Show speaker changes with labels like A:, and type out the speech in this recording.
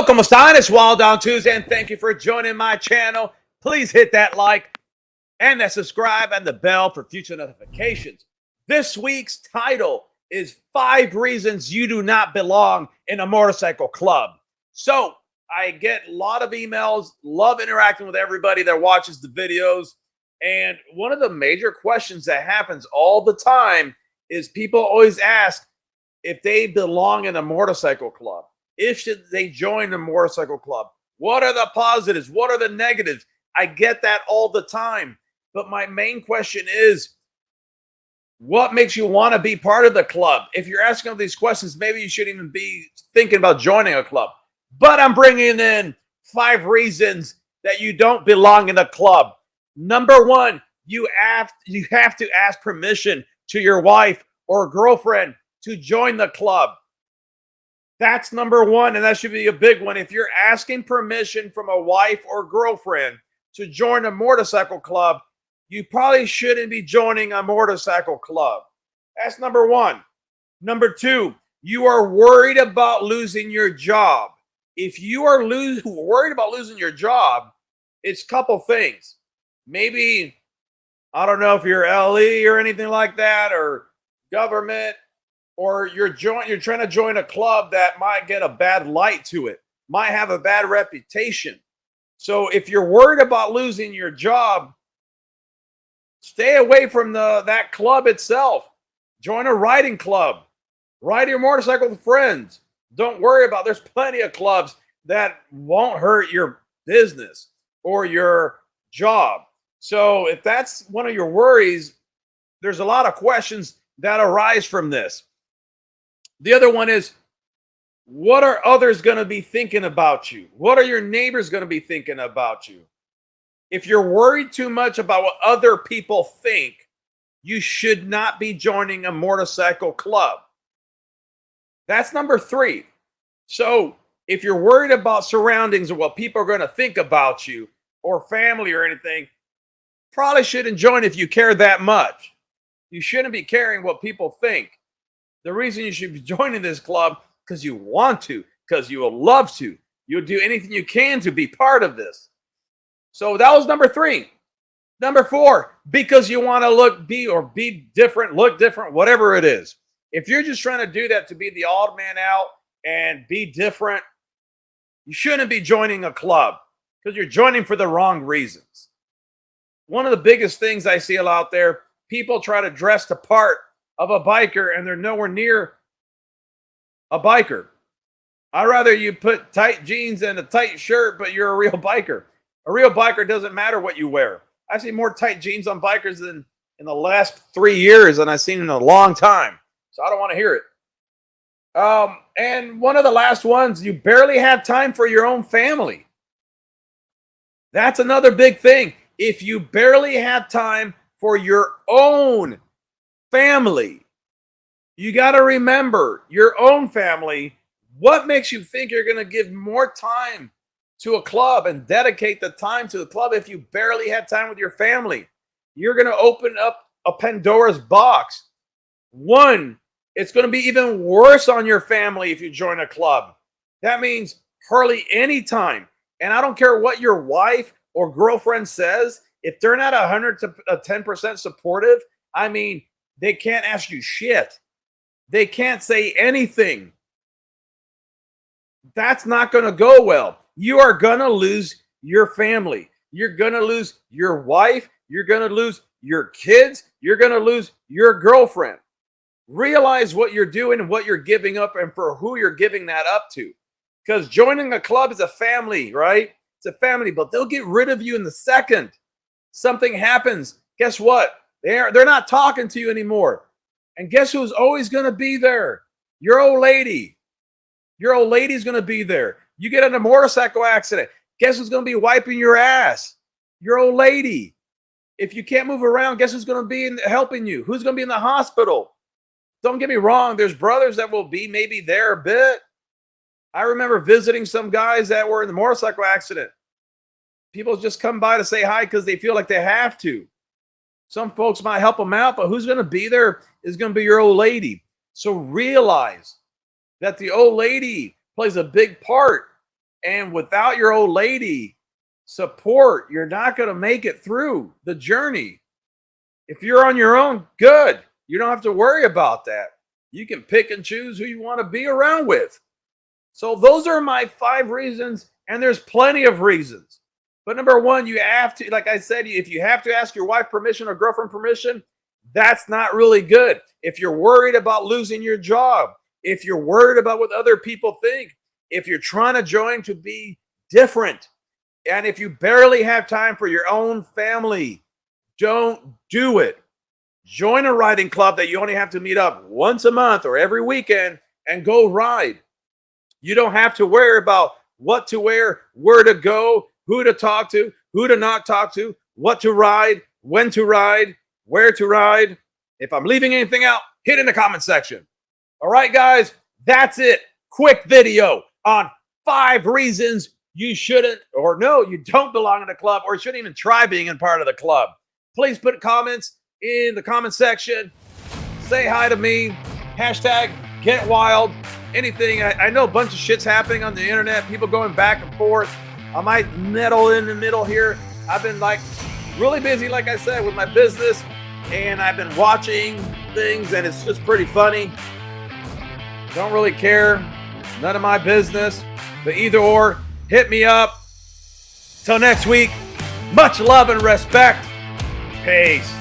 A: ¿Cómo están? It's Wild on Tuesday, and thank you for joining my channel. Please hit that like and that subscribe and the bell for future notifications. This week's title is 5 Reasons You Do Not Belong in a Motorcycle Club. So I get a lot of emails, love interacting with everybody that watches the videos. And one of the major questions that happens all the time is people always ask if they belong in a motorcycle club. If should they join a motorcycle club? What are the positives? What are the negatives? I get that all the time. But my main question is, what makes you want to be part of the club? If you're asking all these questions, maybe you shouldn't even be thinking about joining a club. But I'm bringing in 5 reasons that you don't belong in a club. Number 1, you have to ask permission to your wife or girlfriend to join the club. That's number 1, and that should be a big one. If you're asking permission from a wife or girlfriend to join a motorcycle club, you probably shouldn't be joining a motorcycle club. That's number 1. Number 2, you are worried about losing your job. If you are worried about losing your job, it's a couple things. Maybe, I don't know if you're LE or anything like that, or government, or you're trying to join a club that might get a bad light to it, might have a bad reputation. So if you're worried about losing your job, stay away from that club itself. Join a riding club. Ride your motorcycle with friends. Don't worry about, there's plenty of clubs that won't hurt your business or your job. So if that's one of your worries, there's a lot of questions that arise from this. The other one is, what are others going to be thinking about you? What are your neighbors going to be thinking about you? If you're worried too much about what other people think, you should not be joining a motorcycle club. That's number 3. So if you're worried about surroundings or what people are going to think about you or family or anything, probably shouldn't join if you care that much. You shouldn't be caring what people think. The reason you should be joining this club because you want to, because you will love to. You'll do anything you can to be part of this. So that was number 3. Number 4, because you want to be different, look different, whatever it is. If you're just trying to do that to be the odd man out and be different, you shouldn't be joining a club because you're joining for the wrong reasons. One of the biggest things I see out there, people try to dress the part of a biker and they're nowhere near a biker. I'd rather you put tight jeans and a tight shirt, but you're a real biker. A real biker doesn't matter what you wear. I see more tight jeans on bikers than in the last 3 years than I've seen in a long time. So I don't want to hear it. And one of the last ones, you barely have time for your own family. That's another big thing. If you barely have time for your own family, you got to remember your own family. What makes you think you're going to give more time to a club and dedicate the time to the club if you barely have time with your family? You're going to open up a Pandora's box. 1, it's going to be even worse on your family if you join a club. That means hardly any time. And I don't care what your wife or girlfriend says. If they're not 110% supportive, I mean, they can't ask you shit. They can't say anything. That's not going to go well. You are going to lose your family. You're going to lose your wife. You're going to lose your kids. You're going to lose your girlfriend. Realize what you're doing and what you're giving up and for who you're giving that up to. Because joining a club is a family, right? It's a family, but they'll get rid of you in the second something happens. Guess what? They're not talking to you anymore. And guess who's always going to be there? Your old lady. Your old lady's going to be there. You get in a motorcycle accident. Guess who's going to be wiping your ass? Your old lady. If you can't move around, guess who's going to be helping you? Who's going to be in the hospital? Don't get me wrong. There's brothers that will be maybe there a bit. I remember visiting some guys that were in the motorcycle accident. People just come by to say hi because they feel like they have to. Some folks might help them out, but who's going to be there is going to be your old lady. So realize that the old lady plays a big part And without your old lady support, you're not going to make it through the journey. If you're on your own, good. You don't have to worry about that. You can pick and choose who you want to be around with. So those are my 5 reasons, and there's plenty of reasons. But number 1, you have to, like I said, if you have to ask your wife permission or girlfriend permission, that's not really good. If you're worried about losing your job, if you're worried about what other people think, if you're trying to join to be different, and if you barely have time for your own family, don't do it. Join a riding club that you only have to meet up once a month or every weekend and go ride. You don't have to worry about what to wear, where to go, who to talk to, who to not talk to, what to ride, when to ride, where to ride. If I'm leaving anything out, hit in the comment section. All right, guys, that's it. Quick video on 5 reasons you shouldn't, or no, you don't belong in a club, or shouldn't even try being in part of the club. Please put comments in the comment section. Say hi to me. Hashtag Get Wild. Anything. I know a bunch of shit's happening on the internet. People going back and forth. I might meddle in the middle here. I've been really busy, like I said, with my business, and I've been watching things, and it's just pretty funny. Don't really care. None of my business. But either or, hit me up. Till next week, much love and respect. Peace.